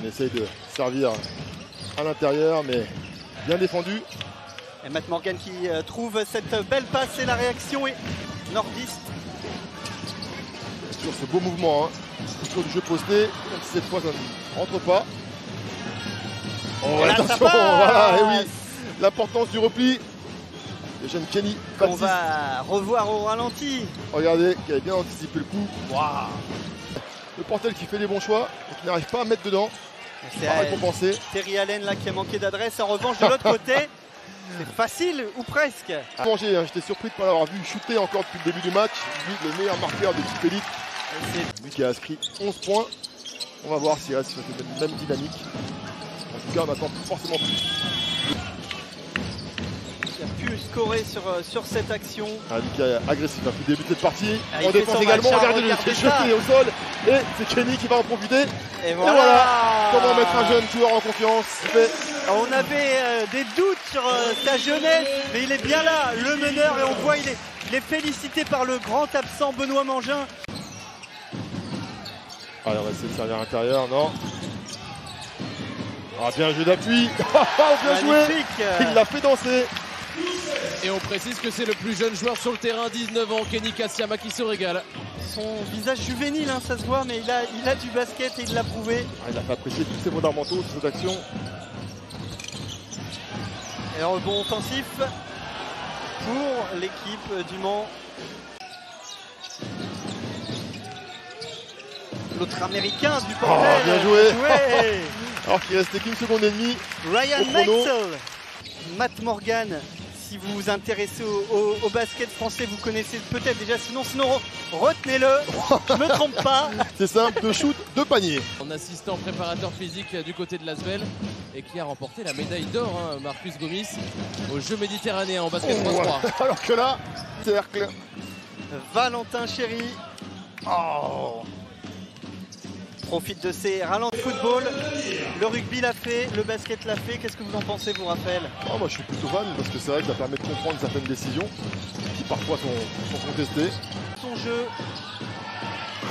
On essaye de servir à l'intérieur, mais bien défendu. Et Matt Morgan qui trouve cette belle passe et la réaction est nordiste. Toujours ce beau mouvement, hein. Toujours du jeu posté, même si cette fois ça ne rentre pas. Oh, là, attention, voilà, et oui, l'importance du repli. Le jeune Kenny on Baptiste. va revoir au ralenti. Regardez, qui avait bien anticipé le coup. Wow. Le Portel qui fait les bons choix et qui n'arrive pas à mettre dedans. C'est Pas récompensé. Terry Allen là qui a manqué d'adresse. En revanche, de l'autre côté, c'est facile ou presque. Manger, hein. J'étais surpris de ne pas l'avoir vu shooter encore depuis le début du match. Lui, le meilleur marqueur de type élite. Lui qui a inscrit 11 points. On va voir s'il reste sur cette même dynamique. En tout cas, on attend forcément plus. Il a pu scorer sur cette action. Un Lucas agressif depuis le début de cette partie. Il en fait défense son également. match, Regardez le regardez jeu ça. qui est au sol. Et c'est Kenny qui va en profiter. Et Et voilà comment mettre un jeune joueur en confiance. On avait des doutes sur sa jeunesse, mais il est bien là, le meneur, et on voit il est félicité par le grand absent Benoît Mangin. Allez, on va essayer de servir à l'intérieur, non. Ah, bien joué d'appui. Bien joué. Il l'a fait danser. Et on précise que c'est le plus jeune joueur sur le terrain, 19 ans, Kenny Kassiama, qui se régale. Son visage juvénile, hein, ça se voit, mais il a du basket et il l'a prouvé. Ah, il a fait apprécier tous ses fondamentaux, toutes ses actions. Et un rebond offensif pour l'équipe du Mans. L'autre américain du Portel. Oh, bien joué. Alors qu'il restait qu'une seconde et demie. Ryan Maxwell. Matt Morgan. Si vous vous intéressez au basket français, vous connaissez peut-être déjà. Sinon retenez-le. Je ne me trompe pas. C'est simple, 2 shoots, 2 paniers. En assistant préparateur physique du côté de l'Asvel et qui a remporté la médaille d'or, hein, Marcus Gomis, aux Jeux méditerranéens en basket 3-3. Alors que là, cercle. Valentin Chéry. Oh. Profite de ses ralentis de football. Le rugby l'a fait, le basket l'a fait. Qu'est-ce que vous en pensez, vous, Raphaël? Oh, moi je suis plutôt fan parce que c'est vrai que ça permet de comprendre certaines décisions qui parfois sont contestées. Son jeu.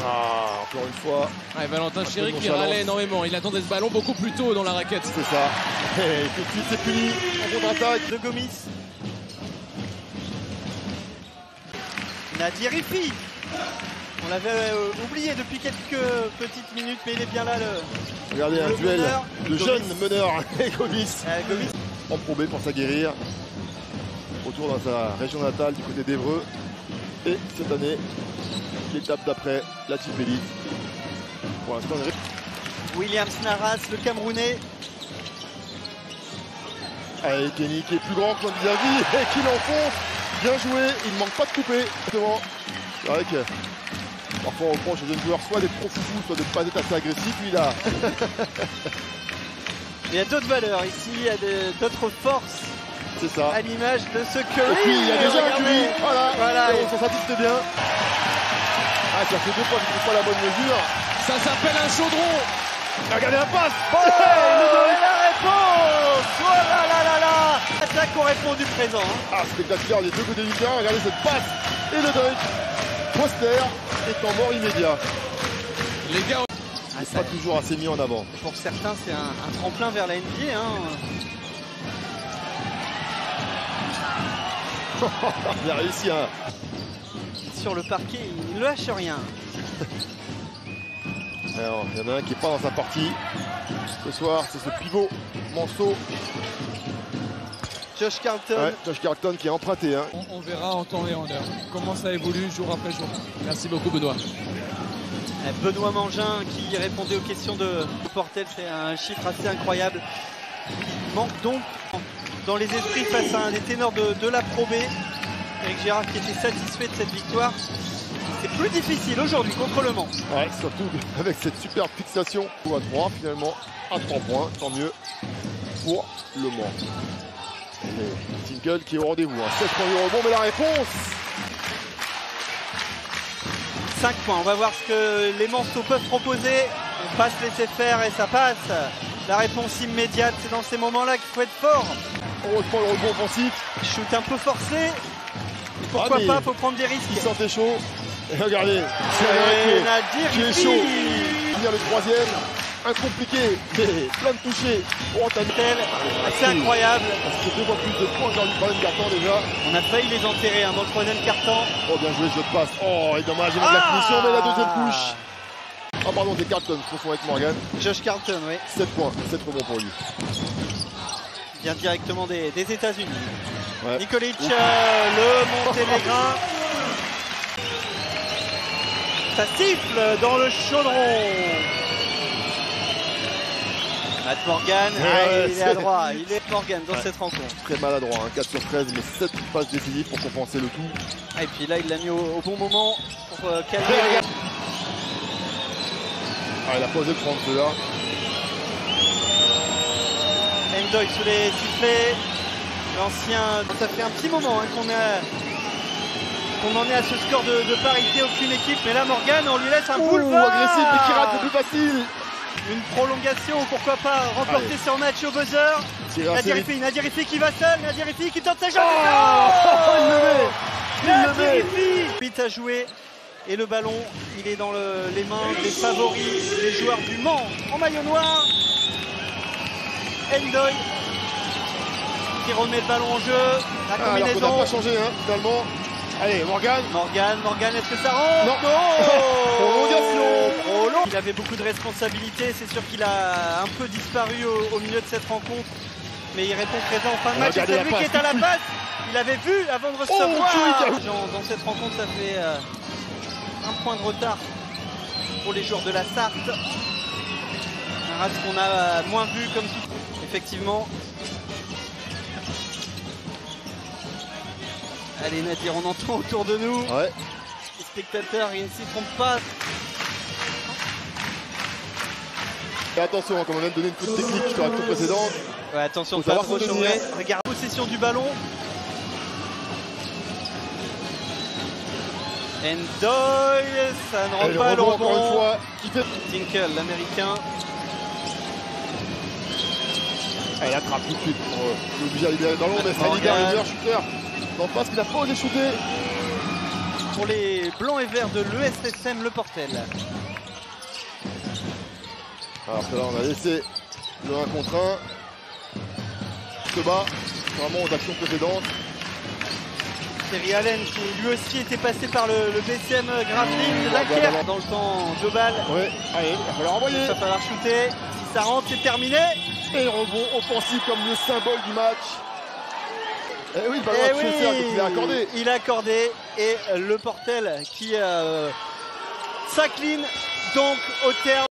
Ah, encore une fois. Ouais, Valentin Chéry qui râlait énormément. Il attendait ce ballon beaucoup plus tôt dans la raquette. C'est ça. Et tout de suite c'est puni. En contre-attaque de Gomis. Nadir Rifi. On l'avait oublié depuis quelques petites minutes, mais il est bien là. Regardez un duel de jeunes meneurs et Gomis. Gomis. En Pro B pour s'aguerrir. Retour dans sa région natale du côté d'Évreux. Et cette année, l'étape d'après, la Type Elite. Pour l'instant, Williams Naras, le Camerounais. Allez, Kenny qui est plus grand que vis-à-vis et qui l'enfonce. Bien joué, il ne manque pas de couper. C'est vrai que parfois on reproche aux jeunes joueurs soit d'être trop foufou, soit de ne pas être assez agressif. Lui là. Il y a d'autres valeurs ici, il y a d'autres forces. C'est ça. À l'image de ce Curry. Et puis il y a déjà un Curry. Voilà. Et on s'en satisfait bien. Ah, ça fait 2 fois que je ne trouve pas la bonne mesure. Ça s'appelle un chaudron. Regardez la passe. Et la réponse. Oh là là là là. Attaque ont répondu présent. Ah, spectaculaire les deux côtés du terrain. Regardez cette passe et le dunk. Poster est en mort immédiat. Les gars, c'est pas toujours assez mis en avant. Pour certains, c'est un tremplin vers la NBA. Il a réussi à... Sur le parquet, il ne lâche rien. Alors, il y en a un qui n'est pas dans sa partie. Ce soir, c'est ce pivot Manceau. Josh Carlton. Ouais, Josh Carlton qui est emprunté. Hein. On verra en temps et en heure comment ça évolue jour après jour. Merci beaucoup Benoît. Benoît Mangin qui répondait aux questions de Portel, c'est un chiffre assez incroyable. Il manque donc dans les esprits face à un des ténors de la Pro B. Eric Gérard qui était satisfait de cette victoire. C'est plus difficile aujourd'hui contre le Mans. Ouais, surtout avec cette superbe fixation à 3 finalement, à 3 points, tant mieux pour le Mans. Et Tingle qui est au rendez-vous, 7 points du rebond, mais la réponse 5 points, on va voir ce que les Manceaux peuvent proposer. On passe laisser faire et ça passe. La réponse immédiate, c'est dans ces moments-là qu'il faut être fort. Heureusement le rebond offensif. Shoot un peu forcé. Et pourquoi pas, faut prendre des risques. Il sentait chaud. Et regardez, c'est qui est chaud. Il vient le troisième. incompliqué, mais plein de touchés pour Antoine. Assez incroyable. C'est 2 fois plus de points que dans le troisième carton déjà. On a failli les enterrer dans le troisième carton. Oh, bien joué, jeu de passe. Oh, et dommage, il manque la finition, mais la deuxième couche. Ah, pardon, c'est Carlton, je confonds avec Morgan. Josh Carlton, oui. 7 points, 7 rebonds pour lui. Il vient directement des États-Unis. Ouais. Nikolic, le Monténégrin. Ça siffle dans le chaudron. Matt Morgan, il est à droit. Il est Morgan dans cette rencontre. Très maladroit, hein, 4 sur 13, mais 7 passes décisives pour compenser le tout. Et puis là, il l'a mis au bon moment pour calmer. Ah, il a posé le 32 là. Endoy sous les sifflets. L'ancien. Ça fait un petit moment qu'on en est à ce score de parité, aucune équipe. Mais là, Morgan, on lui laisse un boulevard. Agressif, mais qui rate, c'est plus facile. Une prolongation, pourquoi pas remporter son match au buzzer. Nadir Ifi qui va seul, Nadir Ifi qui tente sa jambe. Nadir Ifi. Vite à jouer. Et le ballon, il est dans les mains des favoris, des joueurs du Mans en maillot noir. Endoy qui remet le ballon en jeu. La combinaison. Alors qu'on n'a pas changé, hein, finalement. Allez, Morgan, est-ce que ça rentre? Non. Prolongation. Il avait beaucoup de responsabilités, c'est sûr qu'il a un peu disparu au milieu de cette rencontre. Mais il répond présent en fin de match. C'est lui qui est à la passe. Il avait vu avant de recevoir. Dans cette rencontre, ça fait un point de retard pour les joueurs de la Sarthe. Un race qu'on a moins vu comme tout. Effectivement. Allez Nadir, on entend autour de nous. Ouais. Les spectateurs, ils ne s'y trompent pas. Et attention, comme on vient de donner une petite technique sur la tour précédente. Ouais, attention, faut savoir trop chambrer. Regarde la possession du ballon. Endoy, ça ne rentre pas le rebond. Encore une fois, qui fait... Tinkle, l'américain. Elle attrape tout de suite. Il est obligé à libérer le ballon, mais ça libère le meilleur shooter. Non, parce qu'il a pas osé shooter. Pour les blancs et verts de l'ESSM Le Portel. Alors que là, on a laissé le 1 contre 1. Se bat, vraiment aux actions précédentes. Terry Allen qui lui aussi était passé par le BCM Gravelines. Laquer dans le temps de balle. Ouais, allez, il va falloir envoyer. Il va falloir shooter. Si ça rentre, c'est terminé. Et rebond offensif comme le symbole du match. Et oui, le ballon il a accordé. Il a accordé. Et Le Portel qui s'incline donc au terme.